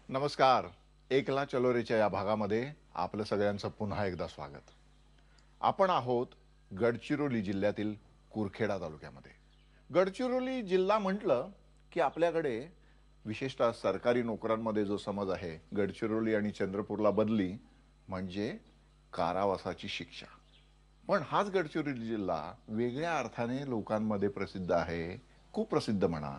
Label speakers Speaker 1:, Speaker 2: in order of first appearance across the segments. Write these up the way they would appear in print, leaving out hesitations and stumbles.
Speaker 1: नमस्कार. एकला चलोरेच्या या भागामध्ये आपलं सगळ्यांचं पुन्हा एकदा स्वागत. आपण आहोत गडचिरोली जिल्ह्यातील कुरखेडा तालुक्यामध्ये. गडचिरोली जिल्हा म्हटलं की आपल्याकडे विशेषतः सरकारी नोकरांमध्ये जो समज आहे, गडचिरोली आणि चंद्रपूरला बदली म्हणजे कारावासाची शिक्षा. पण हाच गडचिरोली जिल्हा वेगळ्या अर्थाने लोकांमध्ये प्रसिद्ध आहे, खूप प्रसिद्ध म्हणा.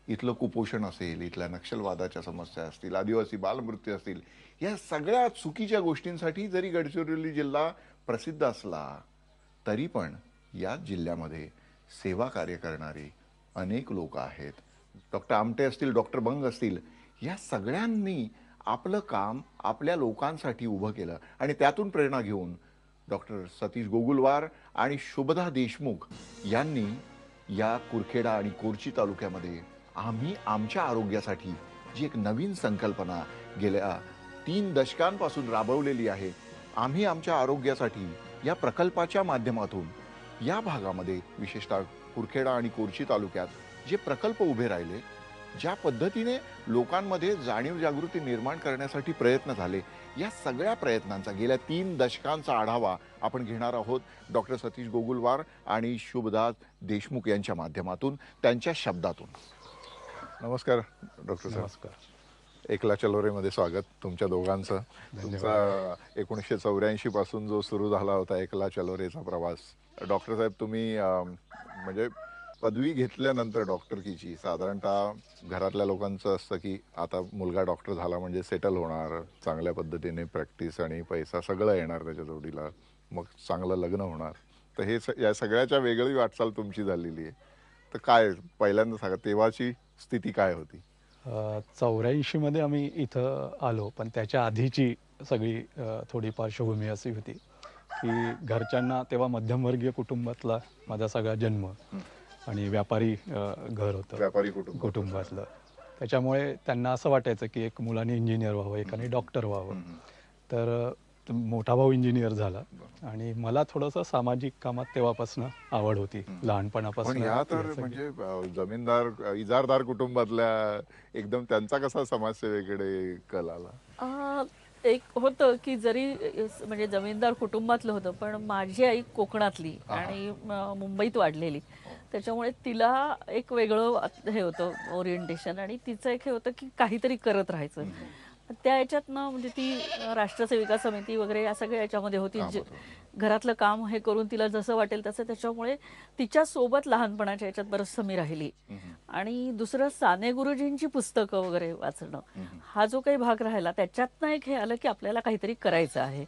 Speaker 1: इथलं कुपोषण असेल, इथल्या नक्षलवादाच्या समस्या असतील, आदिवासी बालमृत्यू असतील, या सगळ्या चुकीच्या गोष्टींसाठी जरी गडचिरोली जिल्हा प्रसिद्ध असला तरी पण या जिल्ह्यामध्ये सेवा कार्य करणारी अनेक लोक आहेत. डॉक्टर आमटे असतील, डॉक्टर बंग असतील, या सगळ्यांनी आपलं काम आपल्या लोकांसाठी उभं केलं आणि त्यातून प्रेरणा घेऊन डॉक्टर सतीश गोगुलवार आणि शुभदा देशमुख यांनी या कुरखेडा आणि कोरची तालुक्यामध्ये आम्ही आमच्या आरोग्यासाठी जी एक नवीन संकल्पना गेल्या 3 दशकांपासून राबवलेली आहे, आम्ही आमच्या आरोग्यासाठी या प्रकल्पाच्या माध्यमातून या भागामध्ये विशेषतः कुरखेडा आणि कोरची तालुक्यात जे प्रकल्प उभे राहिले, ज्या पद्धतीने लोकांमध्ये जाणीव जागृती निर्माण करण्यासाठी प्रयत्न झाले, या सगळ्या प्रयत्नांचा गेल्या 3 दशकांचा आढावा आपण घेणार आहोत डॉक्टर सतीश गोगुलवार आणि शुभदास देशमुख यांच्या माध्यमातून, त्यांच्या शब्दातून. नमस्कार डॉक्टर साहेब.
Speaker 2: नमस्कार.
Speaker 1: एकला चलोरेमध्ये स्वागत तुमच्या दोघांचं. तुमचा 1984 पासून जो सुरू झाला होता एकला चलोरेचा प्रवास. डॉक्टर साहेब, तुम्ही म्हणजे पदवी घेतल्यानंतर डॉक्टरकीची साधारणतः घरातल्या लोकांचं असतं की आता मुलगा डॉक्टर झाला म्हणजे सेटल होणार, चांगल्या पद्धतीने प्रॅक्टिस आणि पैसा सगळं येणार त्याच्या जोडीला, मग चांगलं लग्न होणार. तर हे या सगळ्याच्या वेगळी वाटचाल तुमची झालेली आहे. तर काय पहिल्यांदा सांगा, तेव्हाची स्थिती काय होती?
Speaker 2: 84 मध्ये आम्ही इथं आलो, पण त्याच्या आधीची सगळी थोडी पार्श्वभूमी अशी होती की घरच्यांना तेव्हा मध्यमवर्गीय कुटुंबातला माझा सगळा जन्म आणि व्यापारी घर होतं,
Speaker 1: व्यापारी
Speaker 2: कुटुंबातलं. त्याच्यामुळे त्यांना असं वाटायचं की एक मुलाने इंजिनियर व्हावं, एकाने डॉक्टर व्हावं. तर मोठा भाऊ इंजिनियर झाला आणि मला थोडंसं सामाजिक कामात तेव्हापासून आवड होती
Speaker 1: पण
Speaker 2: लहानपणापासून.
Speaker 1: या तर म्हणजे जमीनदार इजारदार कुटुंबातल्या एकदम त्यांचा कसा समाजसेवेकडे कल आला?
Speaker 3: एक होतं की जरी म्हणजे जमीनदार कुटुंबातलं होतं, पण माझी आई कोकणातली आणि मुंबईत वाढलेली, त्याच्यामुळे तिला एक वेगळं हे होतं ओरिएंटेशन आणि तिचं एक हे होतं की काहीतरी करत राहायचं. त्या याच्यातनं म्हणजे ती राष्ट्रसेविका समिती वगैरे या सगळ्या याच्यामध्ये होती. घरातलं काम हे करून तिला जसं वाटेल तसं, त्याच्यामुळे तिच्यासोबत लहानपणाच्या याच्यात बरंचसं मी राहिली. आणि दुसरं साने गुरुजींची पुस्तकं वगैरे वाचणं, हा जो काही भाग राहिला त्याच्यातनं एक हे आलं की आपल्याला काहीतरी करायचं आहे.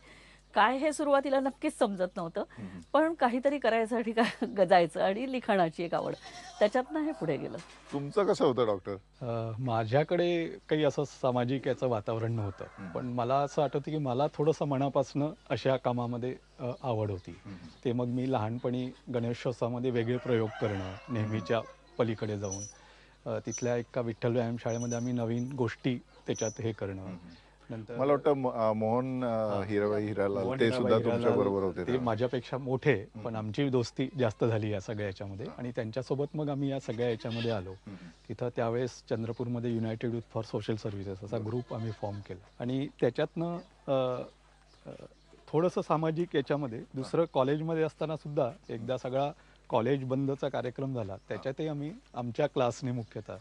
Speaker 3: काय हे सुरुवातीला नक्कीच समजत नव्हतं, पण काहीतरी करायसाठी काय गजायचं आणि लिखाणाची एक आवड, त्याच्यातनं हे पुढे गेलं.
Speaker 1: तुमचं कसं होतं डॉक्टर?
Speaker 2: माझ्याकडे काही असं सामाजिक याचं वातावरण नव्हतं, पण मला असं आठवतं की मला थोडंसं मनापासून अशा कामामध्ये आवड होती. ते मग मी लहानपणी गणेशोत्सवामध्ये वेगळे प्रयोग करणं, नेहमीच्या पलीकडे जाऊन तिथल्या एका विठ्ठल व्यायाम शाळेमध्ये आम्ही नवीन गोष्टी त्याच्यात हे करणं. नंतर
Speaker 1: मला वाटतं मोहन हिरालाल ते सुद्धा तुमच्या बरोबर होते.
Speaker 2: ते माझ्यापेक्षा मोठे, पण आमची दोस्ती जास्त झाली या सगळ्या याच्यामध्ये आणि त्यांच्यासोबत मग आम्ही या सगळ्या याच्यामध्ये आलो. तिथं त्यावेळेस चंद्रपूरमध्ये United youth for social services असा ग्रुप आम्ही फॉर्म केला आणि त्याच्यातनं थोडंसं सामाजिक याच्यामध्ये दुसरं कॉलेजमध्ये असताना सुद्धा एकदा सगळा कॉलेज बंदचा कार्यक्रम झाला, त्याच्यातही आम्ही आमच्या क्लासने मुख्यतः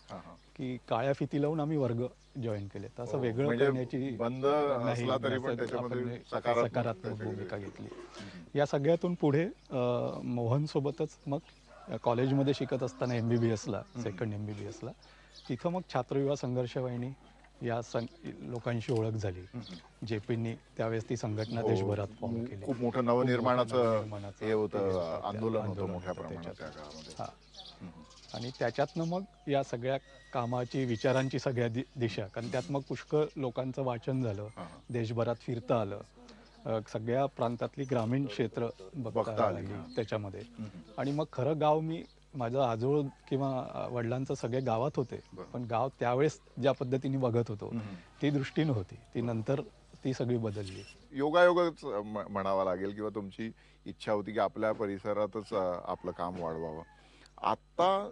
Speaker 2: की काळ्या फिती लावून आम्ही वर्ग जॉईन केले. तसं वेगळं करण्याची
Speaker 1: बंद असला तरी पण त्याच्यामध्ये
Speaker 2: सकारात्मक भूमिका घेतली. या सगळ्यातून पुढे मोहन सोबतच मग कॉलेजमध्ये शिकत असताना MBBSला सेकंड MBBSला तिथं मग छात्रविवाह संघर्ष वाहिनी या लोकांशी ओळख झाली. JPनी त्यावेळेस ती संघटना देशभरात फॉर्म केली.
Speaker 1: खूप मोठं नवनिर्माणाचं हे होतं, आंदोलन होतं मोठ्या प्रमाणात.
Speaker 2: आणि त्याच्यातनं मग या सगळ्या कामाची, विचारांची सगळ्या दिशा, कारण त्यात मग पुष्कळ लोकांचं वाचन झालं, देशभरात फिरता आलं, सगळ्या प्रांतातली ग्रामीण क्षेत्र बघता आली त्याच्यामध्ये. आणि मग खरं गाव मी माझं आजोळ किंवा वडिलांचं सगळे गावात होते, पण गाव त्यावेळेस ज्या पद्धतीने बघत होतो ती दृष्टी नव्हती. ती नंतर ती सगळी बदलली.
Speaker 1: योगायोगच म्हणावा लागेल किंवा तुमची इच्छा होती की आपल्या परिसरातच आपलं काम वाढवावं. आता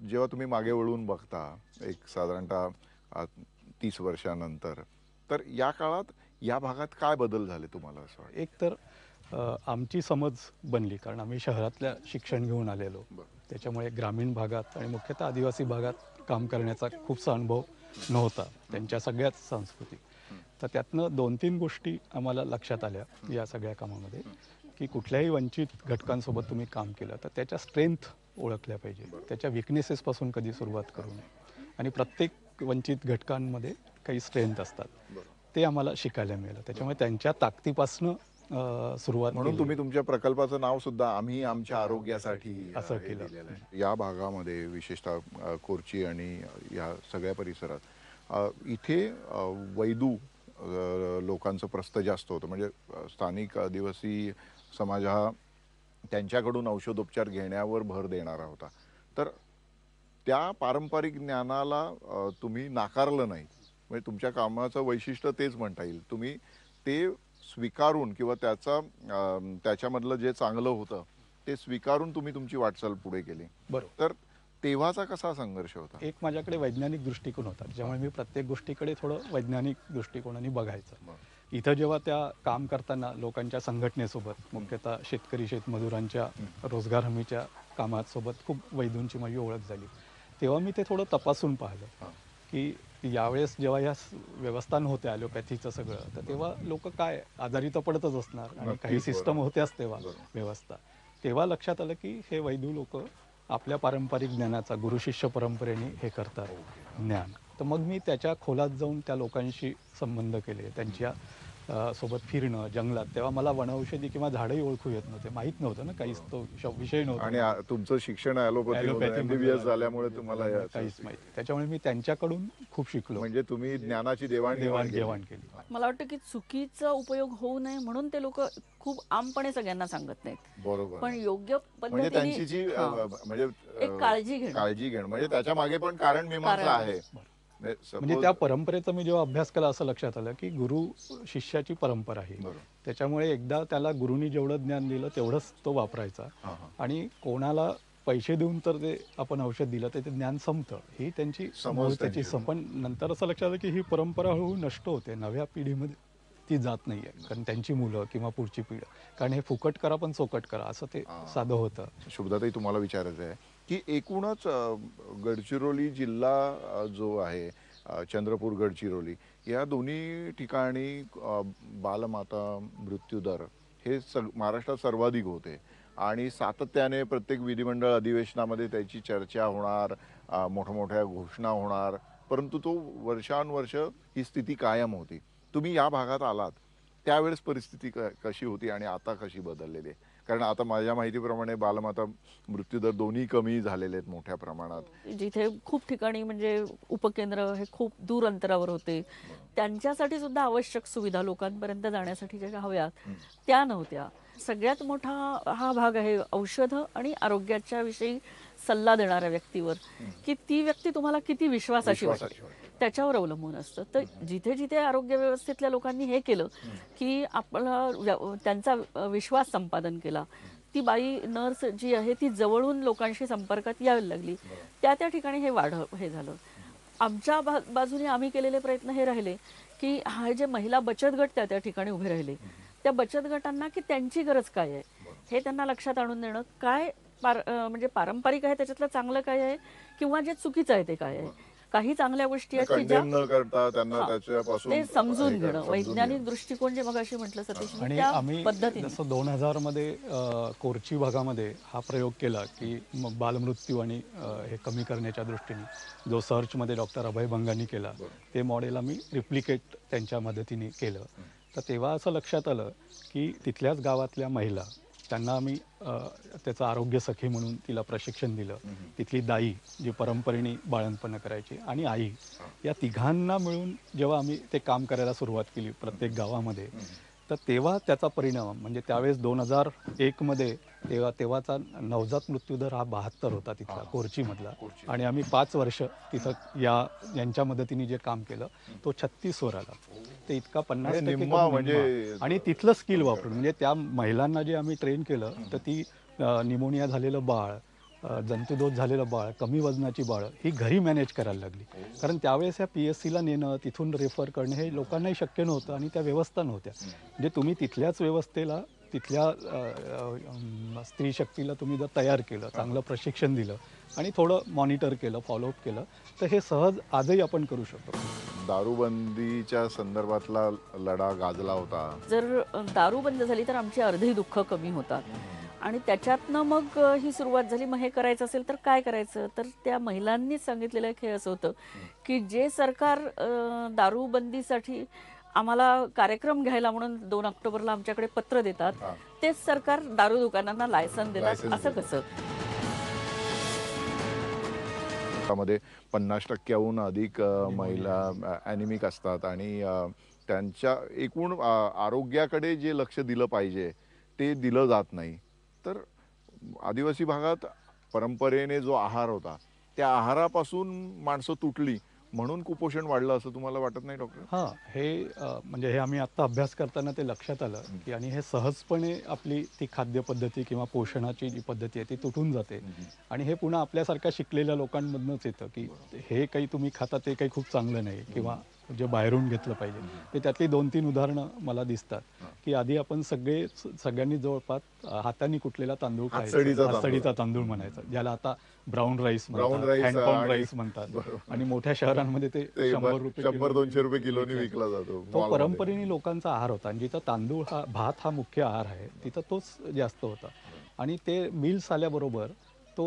Speaker 1: जेव्हा तुम्ही मागे वळून बघता, एक साधारणतः 30 वर्षानंतर, तर या काळात या भागात काय बदल झाले तुम्हाला असं वाटतं?
Speaker 2: एक तर आमची समज बनली, कारण आम्ही शहरातल्या शिक्षण घेऊन आलेलो. त्याच्यामुळे ग्रामीण भागात आणि मुख्यतः आदिवासी भागात काम करण्याचा खूपसा अनुभव नव्हता, त्यांच्या सगळ्याच संस्कृती. तर त्यातनं 2-3 गोष्टी आम्हाला लक्षात आल्या या सगळ्या कामामध्ये, की कुठल्याही वंचित घटकांसोबत तुम्ही काम केलं तर त्याच्या स्ट्रेंथ ओळखल्या पाहिजे, त्याच्या विकनेसेसपासून कधी सुरुवात करू नये. आणि प्रत्येक वंचित घटकांमध्ये काही स्ट्रेंथ असतात, ते आम्हाला शिकायला मिळालं. त्याच्यामुळे त्यांच्या ताकदीपासनं सुरुवात
Speaker 1: म्हणून
Speaker 2: केली.
Speaker 1: तुम्ही तुमच्या प्रकल्पाचं नाव सुद्धा आम्ही आमच्या आरोग्यासाठी
Speaker 2: असं
Speaker 1: हे
Speaker 2: केलं.
Speaker 1: दिलेलं आहे. या भागामध्ये विशेषतः कोरची आणि या सगळ्या परिसरात इथे वैदू लोकांचं प्रस्थ जास्त होतं. म्हणजे स्थानिक आदिवासी समाज हा त्यांच्याकडून औषधोपचार घेण्यावर भर देणारा होता. तर त्या पारंपरिक ज्ञानाला तुम्ही नाकारलं नाही. म्हणजे तुमच्या कामाचं वैशिष्ट्य तेच म्हणता येईल. तुम्ही ते स्वीकारून किंवा त्याच्यामधलं जे चांगलं होतं ते स्वीकारून तुम्ही तुमची वाटचाल पुढे केली.
Speaker 2: बरोबर.
Speaker 1: तर तेव्हाचा कसा संघर्ष होता?
Speaker 2: एक माझ्याकडे वैज्ञानिक दृष्टिकोन होता, त्याच्यामुळे मी प्रत्येक गोष्टीकडे थोडं वैज्ञानिक दृष्टिकोनाने बघायचं. इथं जेव्हा त्या काम करताना लोकांच्या संघटनेसोबत, मुख्यतः शेतकरी शेतमजुरांच्या रोजगार हमीच्या कामासोबत खूप वैदूंची माझी ओळख झाली, तेव्हा मी ते थोडं तपासून पाहिलं की यावेळेस जेव्हा या व्यवस्था नव्हत्या ॲलोपॅथीचं सगळं, तर तेव्हा लोक काय आजारी तर पडतच असणार आणि काही
Speaker 1: नक्कीच,
Speaker 2: सिस्टम
Speaker 1: बरोबर.
Speaker 2: होत्याच तेव्हा व्यवस्था. तेव्हा लक्षात आलं की हे वैदू लोक आपल्या पारंपरिक ज्ञानाचा गुरुशिष्य परंपरेने हे करतात ज्ञान. तर मग मी त्याच्या खोलात जाऊन त्या लोकांशी संबंध केले, त्यांच्या सोबत फिरणं जंगलात. तेव्हा मला वनौषधी किंवा झाडही ओळखू येत नव्हते, माहीत नव्हतं ना, काहीच तो विषय नव्हता.
Speaker 1: आणि तुमचं शिक्षण ॲलोपॅथी MBBS झाल्यामुळे तुम्हाला
Speaker 2: काहीच माहिती. त्याच्यामुळे मी त्यांच्याकडून खूप शिकलो,
Speaker 1: म्हणजे तुम्ही ज्ञानाची देवाणघेवाण
Speaker 2: देवाणघेवाण केली.
Speaker 3: मला वाटतं की चुकीचा उपयोग होऊ नये म्हणून ते लोक खूप आमपणे सगळ्यांना सांगत नाहीत,
Speaker 1: बरोबर.
Speaker 3: पण योग्य
Speaker 1: म्हणजे त्यांची जी
Speaker 3: हां.
Speaker 1: म्हणजे
Speaker 3: एक काळजी घेणं.
Speaker 1: काळजी घेणं म्हणजे त्याच्या मागे पण कारण मीमांसा
Speaker 3: कारण
Speaker 1: आहे.
Speaker 2: म्हणजे त्या परंपरेचा मी जेव्हा अभ्यास केला असं लक्षात आलं की गुरु शिष्याची परंपरा आहे.
Speaker 1: बरोबर.
Speaker 2: त्याच्यामुळे एकदा त्याला गुरुनी जेवढं ज्ञान दिलं तेवढंच तो वापरायचा. आणि कोणाला पैसे देऊन तर ते आपण औषध दिलं तर ते ज्ञान संपतं, ही त्यांची
Speaker 1: समज
Speaker 2: त्याची
Speaker 1: त्यांची.
Speaker 2: पण नंतर असं लक्षात आलं की ही परंपरा हळूहळू नष्ट होते, नव्या पिढीमध्ये ती जात नाही आहे. कारण त्यांची मुलं किंवा पुढची पिढी, कारण हे फुकट करा पण चोकट करा असं ते साधं होतं.
Speaker 1: शुभदाताई, तुम्हाला विचारायचं आहे की एकूणच गडचिरोली जिल्हा जो आहे, चंद्रपूर गडचिरोली या दोन्ही ठिकाणी बालमाता मृत्यूदर हे महाराष्ट्रात सर्वाधिक होते आणि सातत्याने प्रत्येक विधिमंडळ अधिवेशनामध्ये त्याची चर्चा होणार, मोठमोठ्या घोषणा होणार, परंतु तो वर्षानुवर्ष ही स्थिती कायम होती. तुम्ही या भागात आलात त्यावेळेस परिस्थिती कशी होती आणि आता कशी बदललेली आहे? कारण आता माझ्या माहितीप्रमाणे बालमाता मृत्यूदर दोन्ही कमी झालेले आहेत मोठ्या प्रमाणात.
Speaker 3: जिथे खूप ठिकाणी म्हणजे उपकेंद्र हे खूप दूर अंतरावर होते, त्यांच्यासाठी सुद्धा आवश्यक सुविधा लोकांपर्यंत जाण्यासाठी ज्या हव्यात त्या नव्हत्या. सगळ्यात मोठा हा भाग आहे औषधं आणि आरोग्याच्या विषयी सल्ला देणाऱ्या व्यक्तीवर, की ती व्यक्ती तुम्हाला किती विश्वासाची वाटते त्याच्यावर अवलंबून असतं. तर जिथे जिथे आरोग्य व्यवस्थेतल्या लोकांनी हे केलं की आपला त्यांचा विश्वास संपादन केला, ती बाई नर्स जी आहे ती जवळून लोकांशी संपर्कात यायला लागली, त्या त्या ठिकाणी हे झालं. आमच्या बाजूने आम्ही केलेले प्रयत्न हे राहिले की हा जे महिला बचत गट त्या त्या ठिकाणी उभे राहिले, त्या बचत गटांना की त्यांची गरज काय आहे हे त्यांना लक्षात आणून देणं, काय म्हणजे पारंपरिक आहे त्याच्यातलं चांगलं काय आहे किंवा जे चुकीचं आहे ते काय आहे. काही चांगल्या गोष्टी आहेत की ज्या
Speaker 1: कंडेम न करता त्यांना
Speaker 3: हां,
Speaker 1: त्याच्यापासून
Speaker 3: ते समजून
Speaker 1: हे
Speaker 3: घेणं,
Speaker 1: समजून
Speaker 3: वैज्ञानिक
Speaker 1: घेणं.
Speaker 3: दृष्टिकोन जे मगाशी म्हटलं सतीश,
Speaker 2: आणि
Speaker 3: त्या
Speaker 2: आम्ही
Speaker 3: पद्धतीने
Speaker 2: जसं 2000 मध्ये कोरची भागामध्ये हा प्रयोग केला की बालमृत्यू आणि हे कमी करण्याच्या दृष्टीने जो सर्चमध्ये डॉक्टर अभय बंगांनी केला, ते मॉडेल आम्ही रिप्लिकेट त्यांच्या मदतीने केलं. तर तेव्हा असं लक्षात आलं की तिथल्याच गावातल्या महिला, त्यांना आम्ही त्याचं आरोग्य सखी म्हणून तिला प्रशिक्षण दिलं. तिथली दाई जी परंपरेने बाळंतपण करायची आणि आई, या तिघांना मिळून जेव्हा आम्ही ते काम करायला सुरुवात केली प्रत्येक गावामध्ये, तर तेव्हा त्याचा परिणाम म्हणजे त्यावेळेस 2001 मध्ये तेव्हाचा नवजात मृत्यूदर हा 72 होता तिथला कोरचीमधला. आणि आम्ही 5 वर्ष तिथं यांच्या मदतीने जे काम केलं तो 36 वर आला. ते इतका 50%
Speaker 1: निम्मा
Speaker 2: कमी,
Speaker 1: म्हणजे
Speaker 2: निम्मा. आणि तिथलं स्किल वापरून म्हणजे त्या महिलांना जे आम्ही ट्रेन केलं, तर ती निमोनिया झालेलं बाळ जंतुदोष झालेलं बाळ, कमी वजनाची बाळं ही घरी मॅनेज करायला लागली. कारण त्यावेळेस ह्या PSCला नेणं, तिथून रेफर करणं हे लोकांनाही शक्य नव्हतं आणि त्या व्यवस्था नव्हत्या. म्हणजे तुम्ही तिथल्याच व्यवस्थेला, तिथल्या स्त्री शक्तीला तुम्ही जर तयार केलं, चांगलं प्रशिक्षण दिलं आणि थोडं मॉनिटर केलं, फॉलोअप केलं, तर हे सहज आजही आपण करू शकतो.
Speaker 1: दारूबंदीच्या संदर्भातला लढा गाजला होता.
Speaker 3: जर दारू बंद झाली तर आमची अर्धी दुःख कमी होतात. आणि त्याच्यातनं मग ही सुरुवात झाली. मग हे करायचं असेल तर काय करायचं? तर त्या महिलांनीच सांगितलेलं एक हे असं होतं की जे सरकार दारूबंदीसाठी आम्हाला कार्यक्रम घ्यायला म्हणून 2 ऑक्टोबरला आमच्याकडे पत्र देतात, तेच सरकार दारू दुकानांना लायसन देतात. असं कसं?
Speaker 1: मध्ये 50%हून अधिक महिला ॲनिमिक असतात आणि त्यांच्या एकूण आरोग्याकडे जे लक्ष दिलं पाहिजे ते दिलं जात नाही. तर आदिवासी भागात परंपरेने जो आहार होता त्या आहारापासून माणसं तुटली म्हणून कुपोषण वाढलं असं तुम्हाला वाटत नाही डॉक्टर?
Speaker 2: हां, हे म्हणजे हे आम्ही आत्ता अभ्यास करताना ते लक्षात आलं की आणि हे सहजपणे आपली ती खाद्यपद्धती किंवा पोषणाची जी पद्धती आहे ती तुटून जाते. आणि हे पुन्हा आपल्यासारख्या शिकलेल्या लोकांमधनंच येतं की हे काही तुम्ही खाता ते काही खूप चांगलं नाही किंवा जे बाहेरून घेतलं पाहिजे. ते त्यातली 2-3 उदाहरणं मला दिसतात की आधी आपण सगळ्यांनी जवळपास हाताने कुटलेला तांदूळ खायचा, हातसडीचा तांदूळ म्हणायचा, ज्याला आता ब्राऊन राईस म्हणतात, हँडपॉन राईस म्हणतात. आणि मोठ्या शहरांमध्ये ते
Speaker 1: 100-200 रुपये किलोने विकला जातो.
Speaker 2: तो परंपरेने लोकांचा आहार होता आणि जिथं तांदूळ हा भात हा मुख्य आहार आहे तिथं तोच जास्त होता. आणि ते मिल्स आल्याबरोबर तो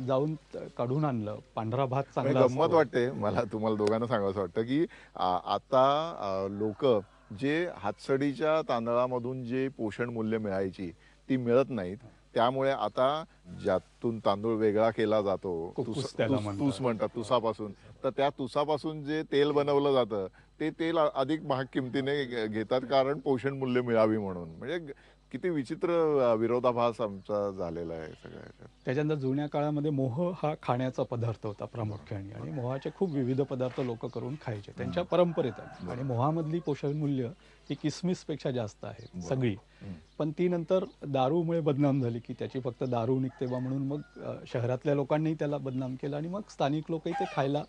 Speaker 2: जाऊन काढून आणलं. पांढरा भात चांगला
Speaker 1: गंमत वाटते मला तुम्हाला दोघांना सांगावं वाटतं की आता लोक जे हातसडीच्या तांदळामधून जे पोषण मूल्य मिळायची ती मिळत नाहीत. त्यामुळे आता ज्यातून तांदूळ वेगळा केला जातो, तूस म्हणतात, तुसापासून, तर त्या तुसापासून जे तेल बनवलं जातं ते तेल अधिक महाग किमतीने घेतात कारण पोषण मूल्य मिळावी म्हणून. म्हणजे किती विचित्र विरोधाभास आमचा झालेला आहे सगळ्या.
Speaker 2: त्याच्यानंतर जुन्या काळामध्ये मोह हा खाण्याचा पदार्थ होता प्रामुख्याने आणि मोहाचे खूप विविध पदार्थ लोक करून खायचे त्यांच्या परंपरेत. आणि मोहामधली पोषण मूल्य ही किसमिसपेक्षा जास्त आहे सगळी. पण ती नंतर दारूमुळे बदनाम झाली की त्याची फक्त दारू निघते बा म्हणून मग शहरातल्या लोकांनीही त्याला बदनाम केलं आणि मग स्थानिक लोकही ते खायला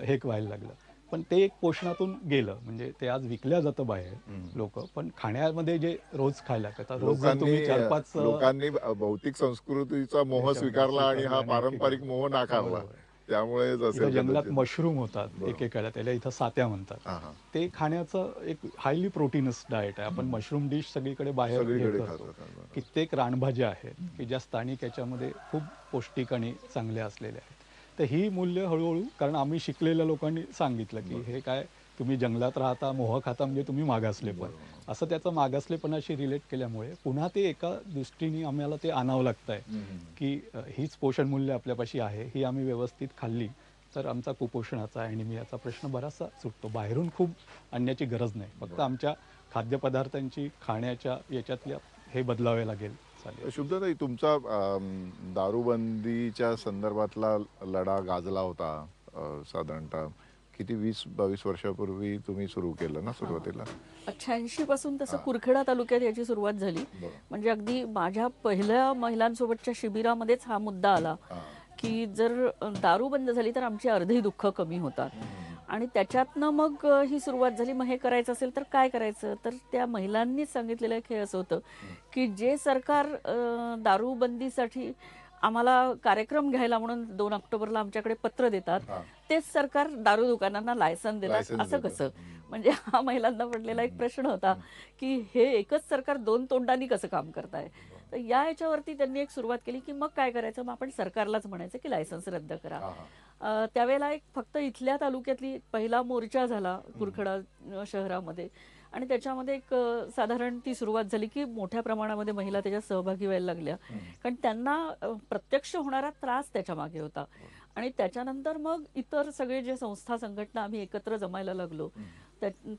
Speaker 2: हे व्हायला लागलं. पण ते एक पोषणातून गेलं. म्हणजे ते आज विकल्या जातं बाहेर लोक, पण खाण्यामध्ये जे रोज खायला करतात, रोज जर तुम्ही 4-5
Speaker 1: लोकांनी भौतिक संस्कृतीचा मोह स्वीकारला आणि हा पारंपरिक मोह नाकारला. त्यामुळे
Speaker 2: जंगलात मशरूम होतात एकेकाळ्या, त्याला इथं सात्या म्हणतात. ते खाण्याचं एक हायली प्रोटीनस डाएट आहे. आपण मशरूम डिश सगळीकडे बाहेर खातो. कित्येक रानभाज्या आहेत की ज्या स्थानिक याच्यामध्ये खूप पौष्टिक आणि चांगल्या असलेल्या आहेत. तर ही मूल्य हळूहळू, कारण आम्ही शिकलेल्या लोकांनी सांगितलं की हे काय तुम्ही जंगलात राहता, मोह खाता म्हणजे तुम्ही मागासलेपण, असं त्याचं मागासलेपणाशी रिलेट केल्यामुळे पुन्हा ते एका दृष्टीने आम्हाला ते आणावं लागतंय की हीच पोषण मूल्य आपल्यापाशी आहे, ही आम्ही व्यवस्थित खाल्ली तर आमचा कुपोषणाचा ॲनिमियाचा प्रश्न बराचसा सुटतो. बाहेरून खूप आणण्याची गरज नाही, फक्त आमच्या खाद्यपदार्थांची, खाण्याच्या याच्यातल्या हे बदलावे लागेल.
Speaker 1: शुभदाताई, तुमचा दारूबंदीच्या संदर्भातला लढा गाजला होता साधारणतः किती 20-22 वर्षापूर्वी तुम्ही सुरू केलं ना सुरुवातीला?
Speaker 3: 88 पासून तसं कुरखेडा तालुक्यात याची सुरुवात झाली. म्हणजे अगदी माझ्या पहिल्या महिलांसोबतच्या शिबिरामध्येच हा मुद्दा आला की जर दारू बंद झाली तर आमची अर्धी दुःख कमी होतात. आणि त्याच्यातनं मग ही सुरुवात झाली. मग हे करायचं असेल तर काय करायचं? तर त्या महिलांनीच सांगितलेलं एक हे असं होतं की जे सरकार दारूबंदीसाठी आम्हाला कार्यक्रम घ्यायला म्हणून 2 ऑक्टोबरला आमच्याकडे पत्र देतात, तेच सरकार दारू दुकानांना लायसन देतात. असं कसं? म्हणजे हा महिलांना पडलेला एक प्रश्न होता की हे एकच सरकार 2 तोंडांनी कसं काम करताय. तर या याच्यावरती त्यांनी एक सुरुवात केली की मग काय करायचं, मग आपण सरकारलाच म्हणायचं की लायसन्स रद्द करा. त्यावेळेला एक फक्त इथल्या तालुक्यातली पहिला मोर्चा झाला कुरखेडा शहरामध्ये आणि त्याच्यामध्ये एक साधारण ती सुरुवात झाली की मोठ्या प्रमाणामध्ये महिला त्याच्यात सहभागी व्हायला लागल्या. कारण त्यांना प्रत्यक्ष होणारा त्रास त्याच्या मागे होता. आणि त्याच्यानंतर मग इतर सगळे जे संस्था संघटना आम्ही एकत्र जमायला लागलो.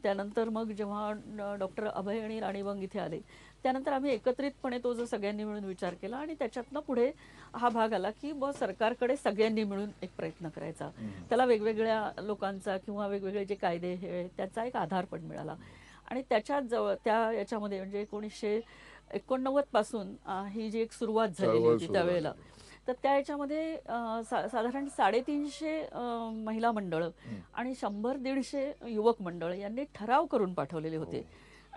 Speaker 3: त्यानंतर मग जेव्हा डॉक्टर अभय आणि राणी बंग इथे आले त्यानंतर आम्ही एकत्रितपणे तो जो सगळ्यांनी मिळून विचार केला आणि त्याच्यातनं पुढे हा भाग आला की सरकारकडे सगळ्यांनी मिळून एक प्रयत्न करायचा. त्याला वेगवेगळ्या लोकांचा किंवा वेगवेगळे जे कायदे हे त्याचा एक आधार पण मिळाला. आणि त्याच्यात जवळ त्या याच्यामध्ये म्हणजे 1989 पासून ही जी एक सुरुवात झालेली होती त्यावेळेला तर त्या याच्यामध्ये साधारण 350 महिला मंडळं आणि 100-150 युवक मंडळ यांनी ठराव करून पाठवलेले होते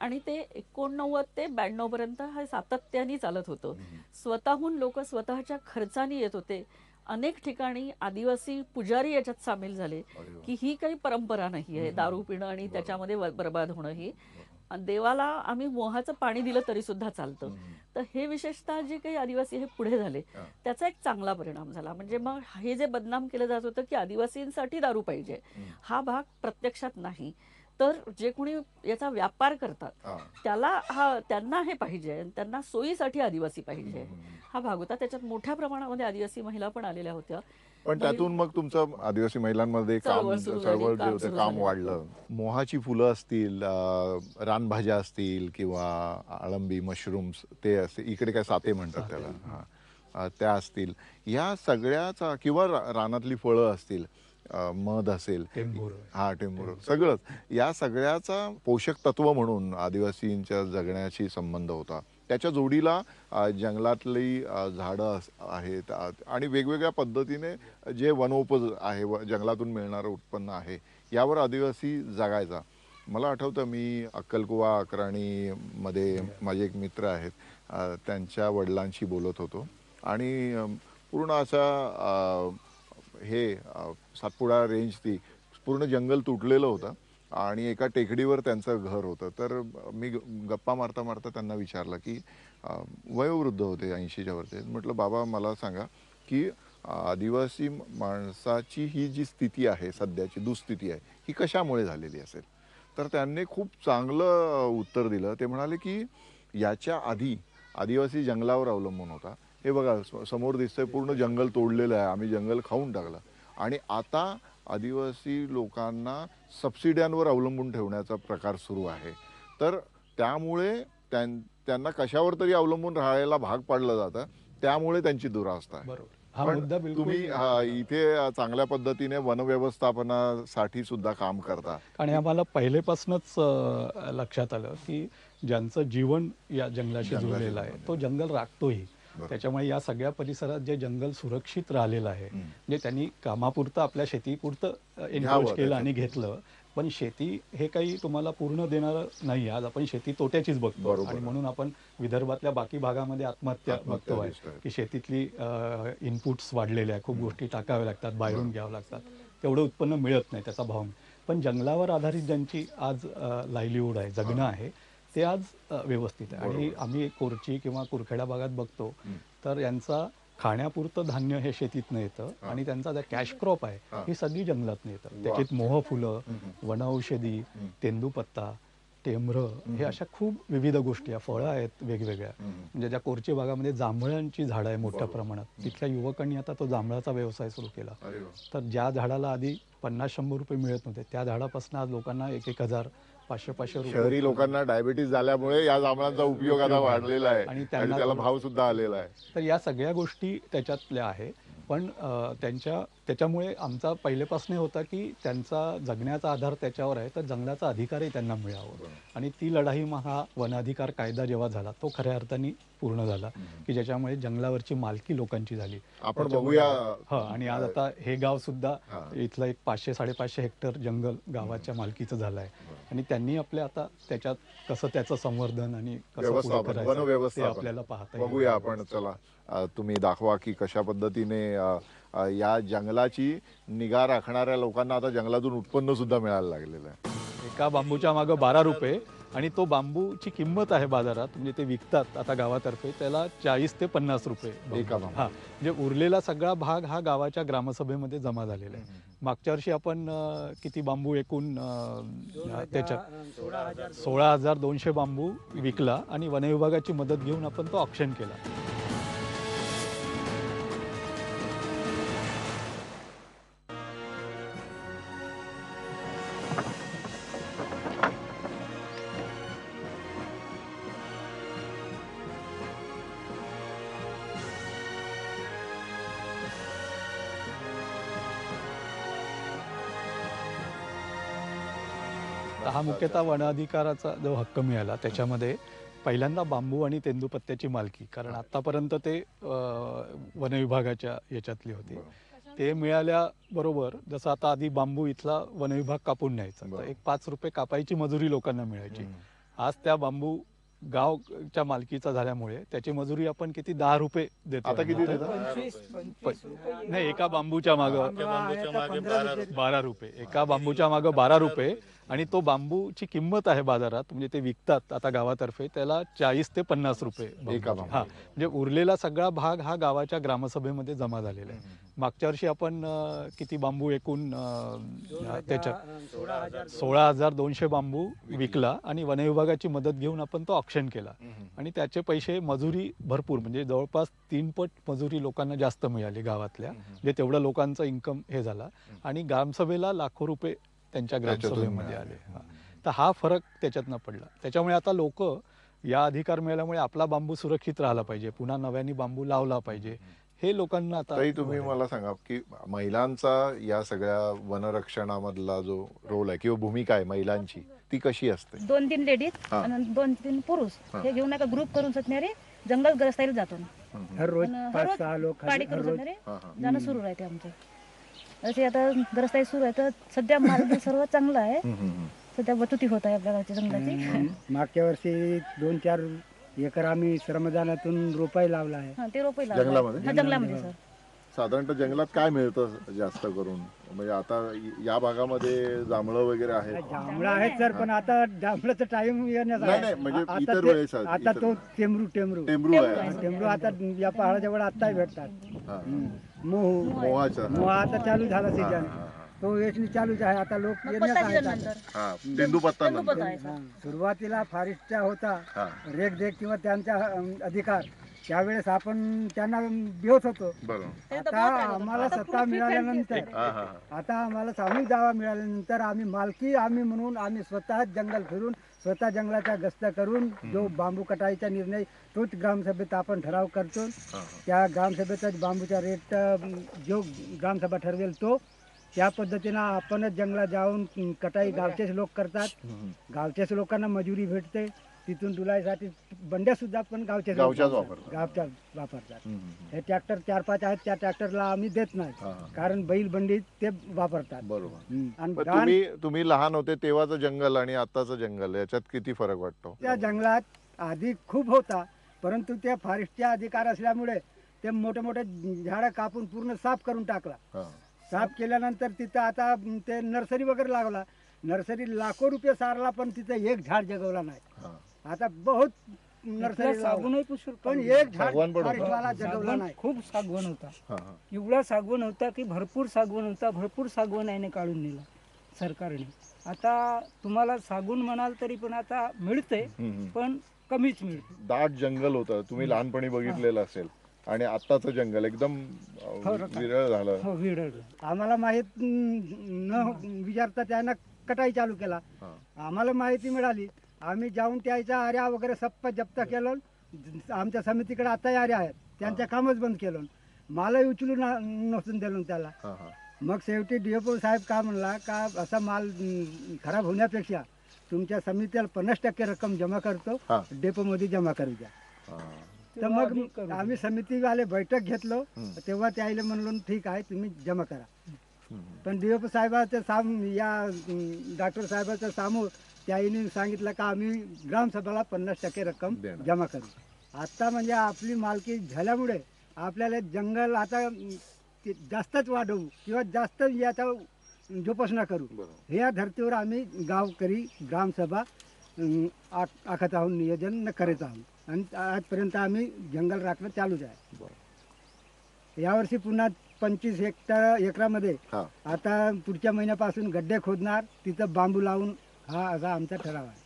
Speaker 3: आणि ते 89 ते 92 पर्यंत हे सातत्याने चालत होतं. स्वतःहून लोक स्वतःच्या खर्चाने येत होते. अनेक ठिकाणी आदिवासी पुजारी याच्यात सामील झाले की ही काही परंपरा नाही आहे दारू पिणं आणि त्याच्यामध्ये बर्बाद होणं. ही देवाला आम्ही मोहाचं पाणी दिलं तरी सुद्धा चालतं. तर हे विशेषतः जे काही आदिवासी हे पुढे झाले त्याचा एक चांगला परिणाम झाला. म्हणजे मग हे जे बदनाम केलं जात होतं की आदिवासींसाठी दारू पाहिजे, हा भाग प्रत्यक्षात नाही. तर जे कोणी याचा व्यापार करतात त्यांना हे पाहिजे, त्यांना सोयीसाठी आदिवासी पाहिजे, हा भाग होता. त्याच्यात मोठ्या प्रमाणामध्ये आदिवासी महिला पण आलेल्या होत्या.
Speaker 1: पण त्यातून मग तुमचं आदिवासी महिलांमध्ये
Speaker 3: चळवळ सुरू झाली,
Speaker 1: चळवळ जे
Speaker 3: काम
Speaker 1: होतं
Speaker 3: सुरू
Speaker 1: काम
Speaker 3: झालं.
Speaker 1: वाढलं. मोहाची फुलं असतील, रानभाज्या असतील किंवा अळंबी मशरूम्स ते असते, इकडे काय साते म्हणतात त्याला, त्या असतील, या सगळ्याचा किंवा रानातली फळं असतील, मध असेल,
Speaker 2: टेंभूर.
Speaker 1: टेंभूर, सगळंच या सगळ्याचा पोषक तत्व म्हणून आदिवासींच्या जगण्याशी संबंध होता. त्याच्या जोडीला जंगलातली झाडं आहेत आणि वेगवेगळ्या पद्धतीने जे वनोपज आहे, जंगलातून मिळणारं उत्पन्न आहे, यावर आदिवासी जगायचा. मला आठवतं मी अक्कलकुवा अक्राणीमध्ये माझे एक मित्र आहेत, त्यांच्या वडिलांशी बोलत होतो आणि पूर्ण असा हे सातपुडा रेंज ती पूर्ण जंगल तुटलेलं होतं आणि एका टेकडीवर त्यांचं घर होतं. तर मी गप्पा मारता मारता त्यांना विचारलं की वयोवृद्ध होते, 80च्या वरचे. म्हटलं बाबा मला सांगा की आदिवासी माणसाची ही जी स्थिती आहे, सध्याची दुःस्थिती आहे, ही कशामुळे झालेली असेल? तर त्यांनी खूप चांगलं उत्तर दिलं. ते म्हणाले की याच्या आधी आदिवासी जंगलावर अवलंबून होता. हे बघा समोर दिसतंय पूर्ण जंगल तोडलेलं आहे, आम्ही जंगल खाऊन टाकलं. आणि आता आदिवासी लोकांना सबसिड्यांवर अवलंबून ठेवण्याचा प्रकार सुरू आहे. तर त्यामुळे त्यांना कशावर तरी अवलंबून राहायला भाग पाडलं जातं, त्यामुळे त्यांची दुरावस्था आहे.
Speaker 2: बरोबर, हा
Speaker 1: पण
Speaker 2: मुद्दा बिलकुल.
Speaker 1: तुम्ही इथे चांगल्या पद्धतीने वनव्यवस्थापनासाठी सुद्धा काम करता.
Speaker 2: आणि आम्हाला पहिलेपासूनच लक्षात आलं की ज्यांचं जीवन या जंगलाशी जुळलेलं आहे तो जंगल राखतोही. त्याच्यामुळे या सगळ्या परिसरात जे जंगल सुरक्षित राहिलेलं आहे, म्हणजे त्यांनी कामापुरतं आपल्या शेतीपुरतं एन्क्रोच केलं आणि घेतलं, पण शेती हे काही तुम्हाला पूर्ण देणारं नाही. आज आपण शेती तोट्याचीच बघतो आणि म्हणून आपण विदर्भातल्या बाकी भागामध्ये आत्महत्या बघतो आहे की शेतीतली इनपुट्स वाढलेले आहे, खूप गोष्टी टाकाव्या लागतात, बाहेरून घ्यावं लागतात, तेवढं उत्पन्न मिळत नाही, त्याचा भाव. पण जंगलावर आधारित ज्यांची आज लाईव्हलीहूड आहे, जगणं आहे, ते आज व्यवस्थित आहे. आणि आम्ही कोरची किंवा कुरखेडा भागात बघतो तर यांचा खाण्यापुरतं धान्य हे शेतीतनं येतं आणि त्यांचा ज्या कॅश क्रॉप आहे ही सगळी जंगलातनं येतं. त्याच्यात मोहफुलं, वनौषधी, तेंदूपत्ता, टेंभरं, हे अशा खूप विविध गोष्टी, फळं आहेत वेगवेगळ्या. म्हणजे ज्या कोरची भागामध्ये जांभळांची झाडं आहे मोठ्या प्रमाणात, तिथल्या युवकांनी आता तो जांभळाचा व्यवसाय सुरू केला. तर ज्या झाडाला आधी 50-100 रुपये मिळत नव्हते, त्या झाडापासून आज लोकांना 1,000, 500 रुपये.
Speaker 1: शहरी लोकांना डायबिटीज झाल्यामुळे या जांभळांचा उपयोग आता वाढलेला आहे आणि त्याला भाव सुद्धा आलेला आहे.
Speaker 2: तर या सगळ्या गोष्टी त्याच्यातल्या आहे. पण त्याच्यामुळे आमचा पहिलेपासून होता की त्यांचा जगण्याचा आधार त्याच्यावर आहे, तर जंगलाचा अधिकारही त्यांना मिळावं. आणि ती लढाई मग हा वन अधिकार कायदा जेव्हा झाला तो खऱ्या अर्थाने पूर्ण झाला की ज्याच्यामुळे जंगलावरची मालकी लोकांची झाली.
Speaker 1: आपण बघूया.
Speaker 2: आणि आज आता हे गाव सुद्धा इथलं एक 500-550 हेक्टर जंगल गावाच्या मालकीचं झालं आहे आणि त्यांनी आपल्या आता त्याच्यात कसं त्याचं संवर्धन आणि कसं पुढे करायचं ते आपल्याला पाहता येईल.
Speaker 1: बघूया आपण. चला तुम्ही दाखवा की कशा पद्धतीने या जंगलाची निगा राखणाऱ्या लोकांना आता जंगलातून उत्पन्न सुद्धा मिळायला लागलेलं आहे.
Speaker 2: एका बांबूच्या मागं 12 रुपये आणि तो बांबूची किंमत आहे बाजारात, म्हणजे ते विकतात आता गावातर्फे, त्याला 40 ते 50 रुपये
Speaker 1: एका बांबू.
Speaker 2: म्हणजे उरलेला सगळा भाग हा गावाच्या ग्रामसभेमध्ये जमा झालेला आहे. मागच्या वर्षी आपण किती बांबू एकूण त्याच्यात 16,200 बांबू विकला आणि वनविभागाची मदत घेऊन आपण तो ऑक्शन केला. हा मुख्यतः वन अधिकाराचा जो हक्क मिळाला त्याच्यामध्ये पहिल्यांदा बांबू आणि तेंदूपत्त्याची मालकी, कारण आतापर्यंत ते वनविभागाच्या याच्यातली होती. ते मिळाल्याबरोबर जसं आता आधी बांबू इथला वनविभाग कापून न्यायचा, तर एक 5 रुपये कापायची मजुरी लोकांना मिळायची. आज त्या बांबू गावच्या मालकीचा झाल्यामुळे त्याची मजुरी आपण किती 10 रुपये देतो.
Speaker 1: आता किती देता?
Speaker 2: नाही, एका बांबूच्या मागं 12 रुपये, एका बांबूच्या मागं 12 रुपये. आणि तो बांबूची किंमत आहे बाजारात, म्हणजे ते विकतात आता गावातर्फे, त्याला 40 ते 50 रुपये
Speaker 1: एका
Speaker 2: बांबूचे. हा, म्हणजे उरलेला सगळा भाग हा गावाच्या ग्रामसभेमध्ये जमा झालेला आहे. मागच्या वर्षी आपण किती बांबू एकूण त्याच्यात 16,200 बांबू विकला आणि वनविभागाची मदत घेऊन आपण तो ऑक्शन केला. आणि त्याचे पैसे मजुरी भरपूर, म्हणजे जवळपास 3 पट मजुरी लोकांना जास्त मिळाली गावातल्या, म्हणजे तेवढं लोकांचा इन्कम हे झाला. आणि ग्रामसभेला लाखो रुपये त्यांच्या ग्रामसभेमध्ये आले. तर हा फरक त्याच्यातनं पडला. त्याच्यामुळे आता लोक या अधिकार मिळाल्यामुळे आपला बांबू सुरक्षित राहिला पाहिजे, पुन्हा नव्याने बांबू लावला पाहिजे, हे लोकांना आता.
Speaker 1: ताई, तुम्ही मला सांगा की महिलांचा या सगळ्या वनरक्षणामधला जो रोल आहे किंवा भूमिका आहे महिलांची, ती कशी असते?
Speaker 4: 2-3 लेडीज आणि 2-3 पुरुष हे घेऊन एका ग्रुप करून सटणारे जंगल ग्रस्तायला जातो.
Speaker 5: हर रोज 5-6 लोक
Speaker 4: पाडी करून सटणारे जाणं सुरू राहते आमचं. असे आता ग्रस्ताई सुरू आहे, तर सध्या मार्ग सर्व चांगला आहे. सध्या वतुती होत आहे आपल्या गावच्या जंगलाची.
Speaker 5: मागच्या वर्षी 2-4 एकर आम्ही श्रमदानातून रोपाई लावला आहे.
Speaker 4: ते रोपे
Speaker 1: जंगलामध्ये?
Speaker 4: जंगलामध्ये सर.
Speaker 1: साधारणतः जंगलात काय मिळतं जास्त करून? म्हणजे आता या भागामध्ये जांभळं वगैरे आहे?
Speaker 5: जांभळं आहेत सर, पण आता जांभळाचा टाइम येण्याचा
Speaker 1: नाही, नाही, म्हणजे इतर वेळेस आहे,
Speaker 5: आता तो टेमरू
Speaker 1: टेंबरू आहे.
Speaker 5: टेमरू आता या पहाडाच्या वर आत्ताही भेटतात.
Speaker 1: मोहाचा.
Speaker 5: मोह आता चालू झाला सीजन, तो वेचणी चालूच आहे. आता लोक येण्याचा आहे.
Speaker 1: तेंदूपत्ता
Speaker 5: सुरुवातीला फॉरेस्टचा होता रेख किंवा त्यांचा अधिकार, त्यावेळेस आपण त्यांना बेहोत होतो. आता आम्हाला सत्ता मिळाल्यानंतर, आता आम्हाला सामूहिक दावा मिळाल्यानंतर आम्ही मालकी आम्ही म्हणून आम्ही स्वतः जंगल फिरून स्वतः जंगलाचा गस्त करून जो बांबू कटाईचा निर्णय तोच ग्रामसभेत आपण ठराव करतो. त्या ग्रामसभेचा बांबूचा रेट जो ग्रामसभा ठरवेल तो त्या पद्धतीनं आपणच जंगलात जाऊन कटाई गावचेच लोक करतात. गावच्याच लोकांना मजुरी भेटते. तिथून डुलायसाठी बंड्या सुद्धा पण गावच्याच वापरतात. हे ट्रॅक्टर 4-5 आहेत, त्या ट्रॅक्टरला आम्ही देत नाही, कारण बैल बंडी ते वापरतात.
Speaker 1: बरोबर. तुम्ही लहान होते तेव्हाचं जंगल आणि आताचं जंगल याच्यात किती फरक वाटतो?
Speaker 5: त्या जंगलात आधी खूप होता, परंतु त्या फॉरेस्टच्या अधिकार असल्यामुळे ते मोठे मोठे झाडं कापून पूर्ण साफ करून टाकला. साफ केल्यानंतर तिथं आता ते नर्सरी वगैरे लागला. नर्सरी लाखो रुपये सारला, पण तिथं एक झाड जगवला नाही. आता बहुत नर्सरी
Speaker 6: सागवान
Speaker 5: पण एक झाड फॉरेस्टवाला जगवला नाही.
Speaker 6: खूप सागवान होता, एवढा सागवान होता की भरपूर सागवान होता. भरपूर सागवान याने काढून नेला सरकारने. आता तुम्हाला सागवान म्हणाल तरी पण आता मिळते, पण कमीच मिळते.
Speaker 1: दाट जंगल होतं, तुम्ही लहानपणी बघितलेलं असेल, आणि आताचं जंगल एकदम विरळ झालं.
Speaker 6: हो, विरळ.
Speaker 5: आम्हाला माहित न विचारता त्यांना कटाई चालू केला. आम्हाला माहिती मिळाली, आम्ही जाऊन त्याच्या आऱ्या वगैरे सप्प जप्त केलं. आमच्या समितीकडे आता आऱ्या आहेत, त्यांचं कामच बंद केलं. मालही उचलून नसून दिलं त्याला. मग शेवटी DFO साहेब का म्हणला का असा माल खराब होण्यापेक्षा तुमच्या समितीला 50% रक्कम जमा करतो, डेपोमध्ये जमा करू द्या. तर मग आम्ही समितीवाले बैठक घेतलो, तेव्हा त्याला म्हणलो ठीक आहे तुम्ही जमा करा. पण DFO साहेबाच्या या डॉक्टर साहेबाच्या समोर त्याने सांगितलं का आम्ही ग्रामसभेला 50% रक्कम जमा करू. आता म्हणजे आपली मालकी झाल्यामुळे आपल्याला जंगल आता जास्तच वाढवू किंवा जास्त याचा जोपासना करू, ह्या धर्तीवर आम्ही गावकरी ग्रामसभा आखत आहोत, नियोजन करत आहोत. आणि आजपर्यंत आम्ही जंगल राखणं चालूच आहे. यावर्षी पुन्हा 25 एकरामध्ये आता पुढच्या महिन्यापासून गड्डे खोदणार, तिथं बांबू लावून हा असा आमचा ठराव आहे.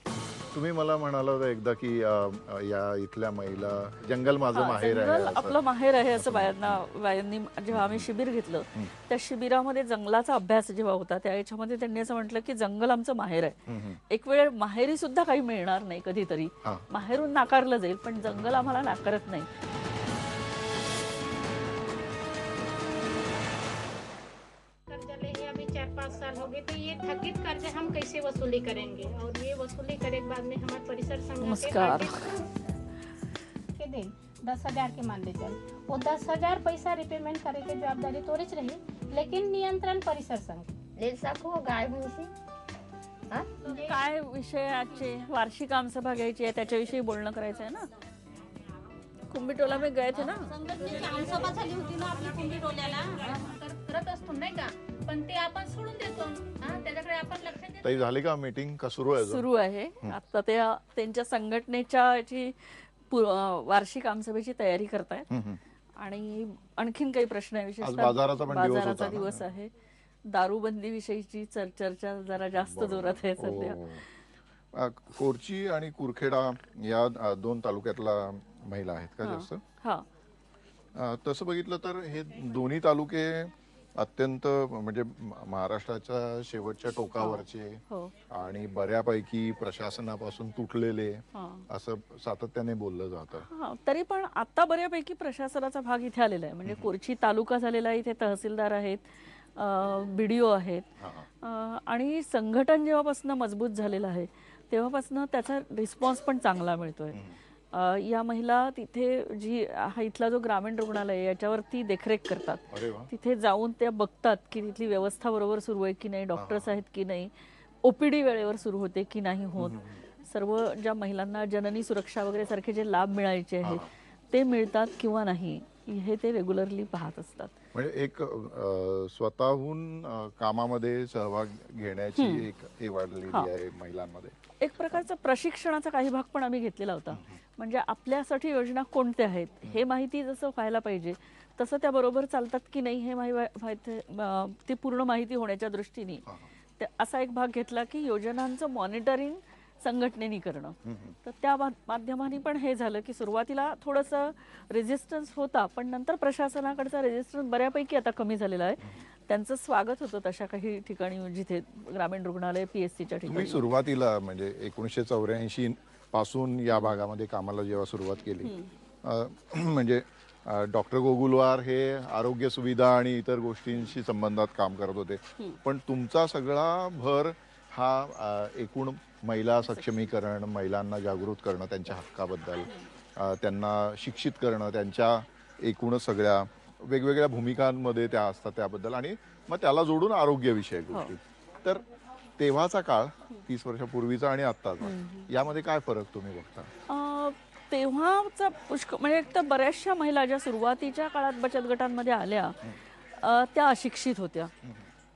Speaker 1: तुम्ही मला म्हणाला होता एकदा की या इथल्या महिला जंगल माझं माहेर आहे,
Speaker 3: आपलं माहेर आहे असं बायांनी जेव्हा आम्ही शिबिर घेतलं, त्या शिबिरामध्ये जंगलाचा अभ्यास जेव्हा होता त्या याच्यामध्ये त्यांनी असं म्हटलं की जंगल आमचं माहेर आहे. एक वेळ माहेरी सुद्धा काही मिळणार नाही, कधीतरी माहेरून नाकारलं जाईल, पण जंगल आम्हाला नाकारत नाही.
Speaker 7: आम्ही 4-5 साल हो गए कि ये ठगित कर्ज हम कैसे वसूली करेंगे और ये वसूली करे के बाद में हमारे परिसर संघ के
Speaker 3: नमस्कार।
Speaker 7: आर्टिस्ट के दिन 10,000 के मान लेते हैं, वो 10,000 पैसा रिपेमेंट करे के जवाबदारी तोरेच रही, लेकिन नियंत्रण परिसर संघ
Speaker 8: गाय म्हशी
Speaker 3: काय विषय आजचे वार्षिक आमसभा घ्यायची आहे त्याच्याविषयी बोलणं करायचं आहे ना. कुंभीटोला में गए थे ना.
Speaker 7: संघटनेची आमसभा झाली होती ना आपली कुंभी टोल्याला, तर करत असतो नाही का, पण ते आपण सोडून देतो, त्याच्याकडे आपण लक्ष देतो.
Speaker 1: ताई झाली का मीटिंग का सुरू आहे अजून?
Speaker 3: सुरू आहे आता. ते त्यांच्या संघटनेच्या याची वार्षिक आमसभेची तयारी करतायत. आणि आणखीन काही प्रश्न आहे,
Speaker 1: आज
Speaker 3: विशेषतः
Speaker 1: बाजाराचा पण दिवस
Speaker 3: बाजाराचा
Speaker 1: होता ना.
Speaker 3: दिवस आहे. दारूबंदी विषयीची चर्चा जरा जास्त जोरात आहे सध्या.
Speaker 1: कोरची आणि कुरखेडा या दोन तालुक्यातला महिला आहेत का जास्त?
Speaker 3: हा,
Speaker 1: तसं बघितलं तर हे दोन्ही तालुके अत्यंत म्हणजे महाराष्ट्राच्या शेवटच्या टोकावरचे
Speaker 3: हो,
Speaker 1: आणि बऱ्यापैकी प्रशासनापासून तुटलेले
Speaker 3: हा.
Speaker 1: असं सातत्याने बोललं जातं.
Speaker 3: हा, तरी पण आता बऱ्यापैकी प्रशासनाचा भाग इथे आलेला आहे. म्हणजे कोरची तालुका झालेला आहे, इथे तहसीलदार आहेत, BDO आहेत. आणि संघटन जेव्हापासून मजबूत झालेलं आहे तेव्हापासून त्याचा रिस्पॉन्स पण चांगला मिळतोय. या महिला तिथे जी हा इथला जो ग्रामीण रुग्णालय याच्यावरती देखरेख करतात.
Speaker 1: अरे वा.
Speaker 3: तिथे जाऊन त्या बघतात की तिथली व्यवस्था बरोबर सुरू आहे की नाही, डॉक्टर्स आहेत की नाही, OPD वेळेवर सुरू होते की नाही होत, सर्व ज्या महिलांना जननी सुरक्षा वगैरे सारखे जे लाभ मिळायचे आहेत ते मिळतात किंवा नाही हे ते रेग्युलरली पाहत असतात.
Speaker 1: म्हणजे एक स्वतःहून कामामध्ये सहभाग घेण्याची एक हे वाढलेली आहे महिलांमध्ये.
Speaker 3: एक प्रकारचा प्रशिक्षणाचा काही भाग पण आम्ही घेतलेला होता. म्हणजे आपल्यासाठी योजना कोणत्या आहेत हे माहिती जसं व्हायला पाहिजे तसं त्या बरोबर चालतात की नाही हे ती पूर्ण माहिती होण्याच्या दृष्टीने असा एक भाग घेतला की योजनांचं मॉनिटरिंग संघटनेने करणं. तर त्या माध्यमाने पण हे झालं की सुरुवातीला थोडंसं रेजिस्टन्स होता, पण नंतर प्रशासनाकडचा रेजिस्टन्स बऱ्यापैकी आता कमी झालेला आहे. त्यांचं स्वागत होतं तशा काही ठिकाणी जिथे ग्रामीण रुग्णालय PSCच्या
Speaker 1: तुम्ही
Speaker 3: ठिकाणी.
Speaker 1: सुरुवातीला म्हणजे 1984 पासून या भागामध्ये कामाला जेव्हा सुरुवात केली म्हणजे डॉक्टर गोगुलवार हे आरोग्य सुविधा आणि इतर गोष्टींशी संबंधात काम करत होते, पण तुमचा सगळा भर हा एकूण महिला सक्षमीकरण, महिलांना जागृत करणं, त्यांच्या हक्काबद्दल, त्यांना शिक्षित करणं, त्यांच्या एकूणच सगळ्या वेगवेगळ्या भूमिकांमध्ये त्या असतात त्याबद्दल, आणि मग त्याला जोडून आरोग्यविषयक गोष्टी. तर तेव्हाचा काळ 30 वर्षापूर्वीचा आणि आत्ताचा यामध्ये काय फरक तुम्ही बघता?
Speaker 3: तेव्हाचा म्हणजे एक तर बऱ्याचशा महिला ज्या सुरुवातीच्या काळात बचत गटांमध्ये आल्या त्या अशिक्षित होत्या,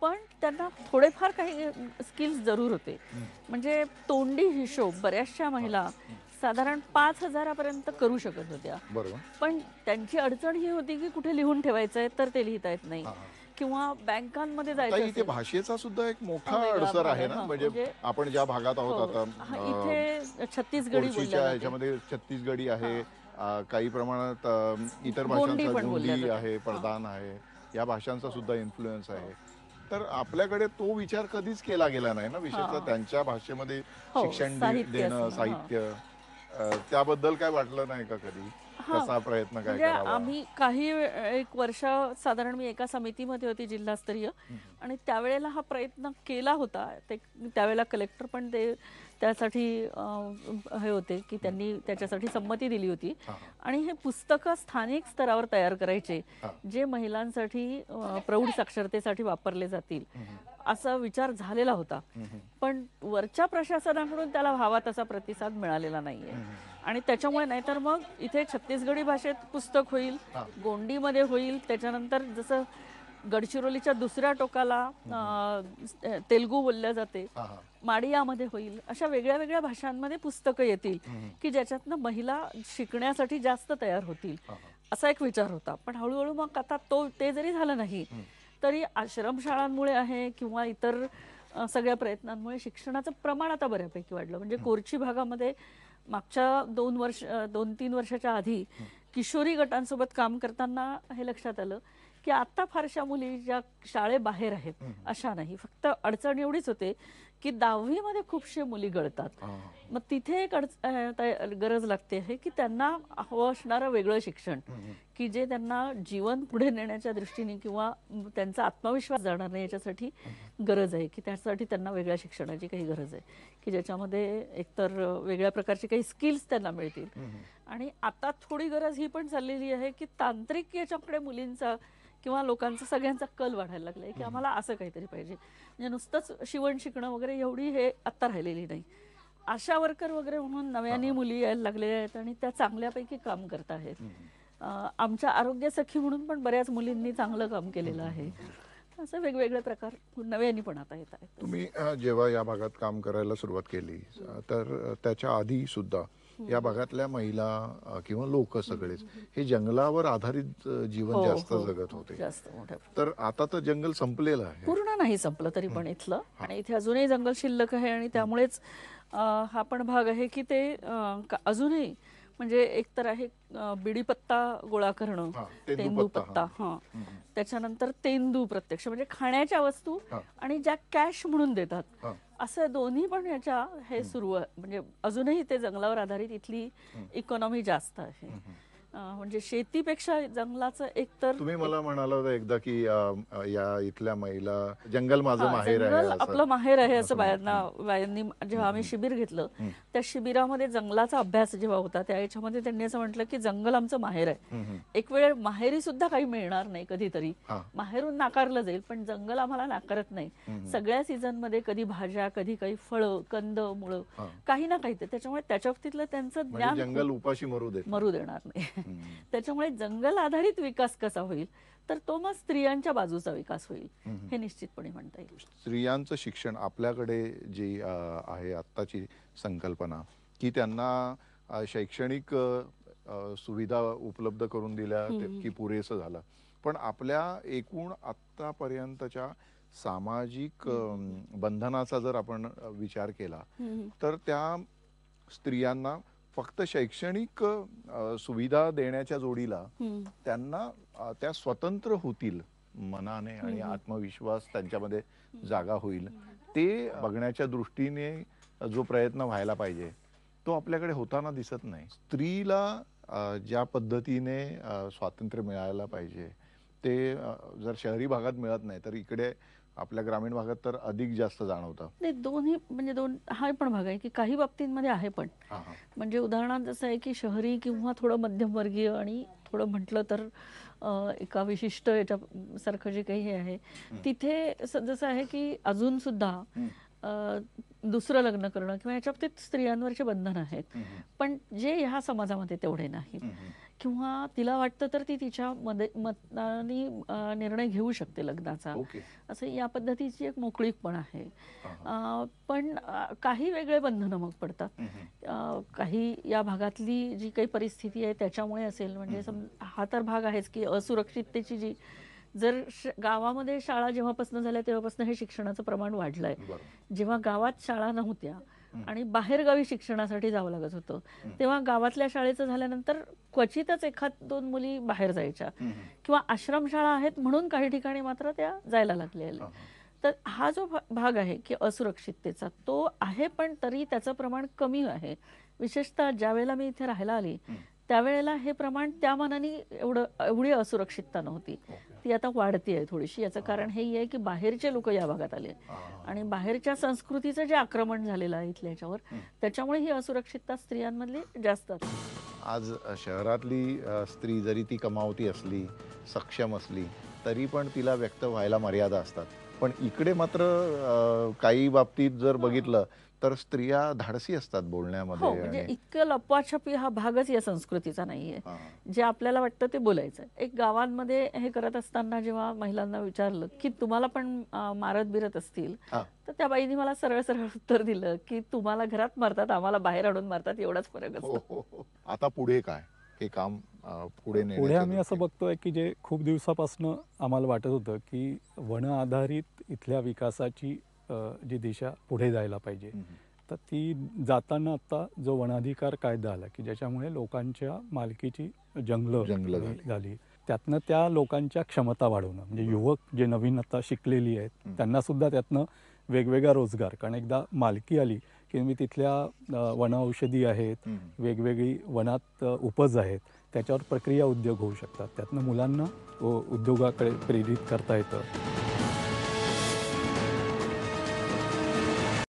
Speaker 3: पण त्यांना थोडेफार काही स्किल्स जरूर होते. म्हणजे तोंडी हिशोब बऱ्याचशा महिला साधारण 5,000 करू शकत होत्या.
Speaker 1: बरोबर.
Speaker 3: पण त्यांची अडचण ही होती की कुठे लिहून ठेवायचं आहे तर ते लिहिता येत नाही, किंवा बँकांमध्ये
Speaker 1: ताई,
Speaker 3: जायचं
Speaker 1: इथे
Speaker 3: असेल.
Speaker 1: भाषेचा सुद्धा एक मोठा
Speaker 3: वेगळा
Speaker 1: अडसर
Speaker 3: भाग
Speaker 1: आहे
Speaker 3: आहे,
Speaker 1: ना.
Speaker 3: हा.
Speaker 1: म्हणजे
Speaker 3: म्हणजे
Speaker 1: आपण ज्या भागात आहोत
Speaker 3: हा,
Speaker 1: आता
Speaker 3: इथे छत्तीसगढी
Speaker 1: कोरचीच्या
Speaker 3: बोलल्या जाते.
Speaker 1: ह्याच्यामध्ये छत्तीसगडी आहे, काही प्रमाणात इतर
Speaker 3: गोंडी
Speaker 1: भाषांचा
Speaker 3: पण बोलल्या
Speaker 1: गोंडी
Speaker 3: जाते.
Speaker 1: आहे, पडदान आहे, या भाषांचा सुद्धा इन्फ्लुएन्स आहे. तर आपल्याकडे तो विचार कधीच केला गेला नाही ना, विशेषतः त्यांच्या भाषेमध्ये
Speaker 3: हो,
Speaker 1: शिक्षण
Speaker 3: साहित्य
Speaker 1: देणं,
Speaker 3: असणं,
Speaker 1: साहित्य. त्याबद्दल काय वाटलं नाही का कधी? कसा प्रयत्न काय
Speaker 3: म्हणजे
Speaker 1: करावा?
Speaker 3: आम्ही एक वर्ष साधारण मी एका समितीमध्ये होती जिल्हास्तरीय, आणि त्यावेळेला हा प्रयत्न केला होता. त्यावेळेला कलेक्टर पण ते त्यासाठी हे होते की त्यांनी त्याच्यासाठी संमती दिली होती. आणि हे पुस्तकं स्थानिक स्तरावर तयार करायचे जे महिलांसाठी प्रौढ साक्षरतेसाठी वापरले जातील असा विचार झालेला होता. पण वरच्या प्रशासनाकडून त्याला हवा तसा प्रतिसाद मिळालेला नाहीये. आणि त्याच्यामुळे नाहीतर मग इथे छत्तीसगडी भाषेत पुस्तक होईल, गोंडीमध्ये होईल, त्याच्यानंतर जसं गडचिरोलीच्या दुसऱ्या टोकाला तेलुगू बोलल्या जाते, माडियामध्ये होईल, अशा वेगळ्या वेगळ्या भाषांमध्ये पुस्तकं येतील की ज्याच्यातनं महिला शिकण्यासाठी जास्त तयार होतील असा एक विचार होता. पण हळूहळू मग आता ते जरी झालं नाही तरी आश्रमशाळांमुळे आहे किंवा इतर सगळ्या प्रयत्नांमुळे शिक्षणाचं प्रमाण आता बऱ्यापैकी वाढलं. म्हणजे कोरची भागामध्ये मागच्या 2-3 वर्षाच्या आधी किशोरी गटांसोबत काम करताना हे लक्षात आलं की आता फारशा मुली ज्या शाळेबाहेर आहेत अशा नाही. फक्त अडचण एवढीच होते की 10वी मध्ये खूपशे मुली गळतात. मग तिथे एक गरज लागते आहे की त्यांना हवं असणारं वेगळं शिक्षण, की जे त्यांना जीवन पुढे नेण्याच्या दृष्टीने किंवा त्यांचा आत्मविश्वास जाणार नाही याच्यासाठी गरज आहे, की त्यासाठी त्यांना वेगळ्या शिक्षणाची काही गरज आहे, की ज्याच्यामध्ये एकतर वेगळ्या प्रकारचे काही स्किल्स त्यांना मिळतील. आणि आता थोडी गरज ही पण चाललेली आहे की तांत्रिक याच्याकडे मुलींचा किंवा लोकांचा सगळ्यांचा कल वाढायला लागलाय, की आम्हाला असं काहीतरी पाहिजे. म्हणजे नुसतंच शिवण शिकणं वगैरे एवढी हे आत्ता राहिलेली नाही. आशा वर्कर वगैरे म्हणून नव्याने मुली यायला लागलेल्या आहेत आणि त्या चांगल्यापैकी काम करत आहेत. आमच्या आरोग्य सखी म्हणून पण बऱ्याच मुलींनी चांगलं काम केलेलं आहे. असं वेगवेगळे प्रकार नव्याने पण आता येत आहेत.
Speaker 1: तुम्ही जेव्हा या भागात काम करायला सुरुवात केली तर त्याच्या आधी सुद्धा या भागातल्या महिला किंवा लोक सगळेच हे जंगलावर आधारित जीवन जास्त जगत होते.
Speaker 3: जास्त मोठ्या
Speaker 1: तर आता तर जंगल संपलेलं आहे.
Speaker 3: पूर्ण नाही संपलं तरी पण इथलं, आणि इथे अजूनही जंगल शिल्लक आहे. आणि त्यामुळेच हा पण भाग आहे की ते अजूनही म्हणजे एक तर आहे बिडीपत्ता गोळा करणं, तेंदूपत्ता, त्याच्यानंतर तेंदू प्रत्यक्ष म्हणजे खाण्याच्या वस्तू आणि ज्या कॅश म्हणून देतात, असं दोन्ही पण याच्या हे सुरू आहे. म्हणजे अजूनही ते जंगलावर आधारित इथली इकॉनॉमी जास्त आहे. म्हणजे शेतीपेक्षा जंगलाचं एक तर
Speaker 1: तुम्ही मला म्हणाला होता एकदा की या इथल्या महिला जंगल माझं माहेर आहे,
Speaker 3: जंगल आपलं माहेर आहे असं बायांनी जेव्हा आम्ही शिबिर घेतलं त्या शिबिरामध्ये जंगलाचा अभ्यास जेव्हा होता त्या याच्यामध्ये त्यांनी असं म्हटलं की जंगल आमचं माहेर आहे. एक वेळ माहेरी सुद्धा काही मिळणार नाही, कधीतरी माहेरून नाकारलं जाईल, पण जंगल आम्हाला नाकारत नाही. सगळ्या सीझन मध्ये कधी भाज्या, कधी काही फळं, कंद, मुळं, काही ना काही. त्याच्यामुळे त्याच्या बाबतीतलं त्यांचं ज्ञान
Speaker 1: जंगल उपाशी मरू
Speaker 3: देणार नाही. त्याच्यामुळे जंगल आधारित विकास कसा होईल तर तो मग स्त्रियांच्या बाजूचा विकास होईल हे निश्चितपणे म्हणता येईल.
Speaker 1: स्त्रियांचं शिक्षण आपल्याकडे जी आहे आत्ताची संकल्पना की त्यांना शैक्षणिक सुविधा उपलब्ध करून दिल्या की पुरेसं झालं, पण आपल्या एकूण आतापर्यंतच्या सामाजिक बंधनाचा जर आपण विचार केला तर त्या स्त्रियांना फक्त शैक्षणिक सुविधा देण्याच्या जोडीला त्यांना त्या स्वतंत्र होतील मनाने आणि आत्मविश्वास त्यांच्यामध्ये जागा होईल ते बघण्याच्या दृष्टीने जो प्रयत्न व्हायला पाहिजे तो आपल्याकडे होताना दिसत नाही. स्त्रीला ज्या पद्धतीने स्वातंत्र्य मिळायला पाहिजे ते जर शहरी भागात मिळत नाही तर इकडे आपल्या ग्रामीण भागात तर अधिक जास्त जाणवतं.
Speaker 3: नाही, दोन्ही म्हणजे हा पण भाग आहे की काही बाबतींमध्ये आहे पण. म्हणजे उदाहरणार्थ जसं आहे की शहरी किंवा थोडं मध्यमवर्गीय आणि थोडं म्हटलं तर एका विशिष्ट याच्यासारखं जे काही हे आहे तिथे जसं आहे की अजून सुद्धा दुसरं लग्न करणं किंवा याच्या बाबतीत स्त्रियांवरचे बंधन आहेत, पण जे ह्या समाजामध्ये तेवढे नाहीत. किंवा तिला वाटतं तर ती तिच्या मताने निर्णय घेऊ शकते लग्नाचा, असं या पद्धतीची एक मोकळीक पण आहे. पण काही वेगळे बंधनं मग पडतात. काही या भागातली जी काही परिस्थिती आहे त्याच्यामुळे असेल, म्हणजे हा तर भाग आहेच की असुरक्षिततेची जी जर गावामध्ये शाळा जेव्हापासून झाल्या तेव्हापासून हे शिक्षणाचं प्रमाण वाढलंय. जेव्हा गावात शाळा नव्हत्या आणि बाहेरगावी शिक्षणासाठी जावं लागत होतं तेव्हा गावातल्या शाळेचं झाल्यानंतर क्वचितच एखाद दोन मुली बाहेर जायच्या किंवा आश्रमशाळा आहेत म्हणून काही ठिकाणी मात्र त्या जायला लागलेल्या. तर हा जो भाग आहे की असुरक्षिततेचा तो आहे, पण तरी त्याचं प्रमाण कमी आहे. विशेषतः ज्या वेळेला मी इथे राहायला आली त्यावेळेला हे प्रमाण त्या मानाने एवढी असुरक्षितता नव्हती, ती आता वाढती आहे थोडीशी. याचं कारण हे आहे की बाहेरचे लोक या भागात आले आणि बाहेरच्या संस्कृतीचं जे आक्रमण झालेलं आहे इथल्या याच्यावर त्याच्यामुळे ही असुरक्षितता स्त्रियांमधली जास्त असते.
Speaker 1: आज शहरातली स्त्री जरी ती कमावती असली, सक्षम असली तरी पण तिला व्यक्त व्हायला मर्यादा असतात. पण इकडे मात्र काही बाबतीत जर बघितलं तर स्त्रिया धाडसी असतात बोलण्यामध्ये.
Speaker 3: म्हणजे इतकं लपवाछपी हा भागच या संस्कृतीचा नाहीये. जे आपल्याला वाटतं ते बोलायचं. एक गावांमध्ये हे करत असताना जेव्हा महिलांना विचारलं की तुम्हाला पण मारत बिरत असतील तर त्या बाईने मला सरळ सरळ उत्तर दिलं की तुम्हाला घरात मारतात, आम्हाला बाहेर आणून मारतात, एवढाच फरक असतो.
Speaker 1: आता पुढे काय हे काम
Speaker 2: पुढे आम्ही असं बघतोय की जे खूप दिवसापासून आम्हाला वाटत होतं की वन आधारित इथल्या विकासाची जी दिशा पुढे जायला पाहिजे तर ती जाताना आता जो वनाधिकार कायदा आला की ज्याच्यामुळे लोकांच्या मालकीची जंगलं झाली, त्यातनं त्या लोकांच्या क्षमता वाढवणं म्हणजे युवक जे नवीन आता शिकलेली आहेत त्यांना सुद्धा त्यातनं वेगवेगळा रोजगार, कारण एकदा मालकी आली की मी तिथल्या वनौषधी आहेत, वेगवेगळी वनात उपज आहेत, त्याच्यावर प्रक्रिया उद्योग होऊ शकतात. त्यातनं मुलांना उद्योगाकडे प्रेरित करता येतं.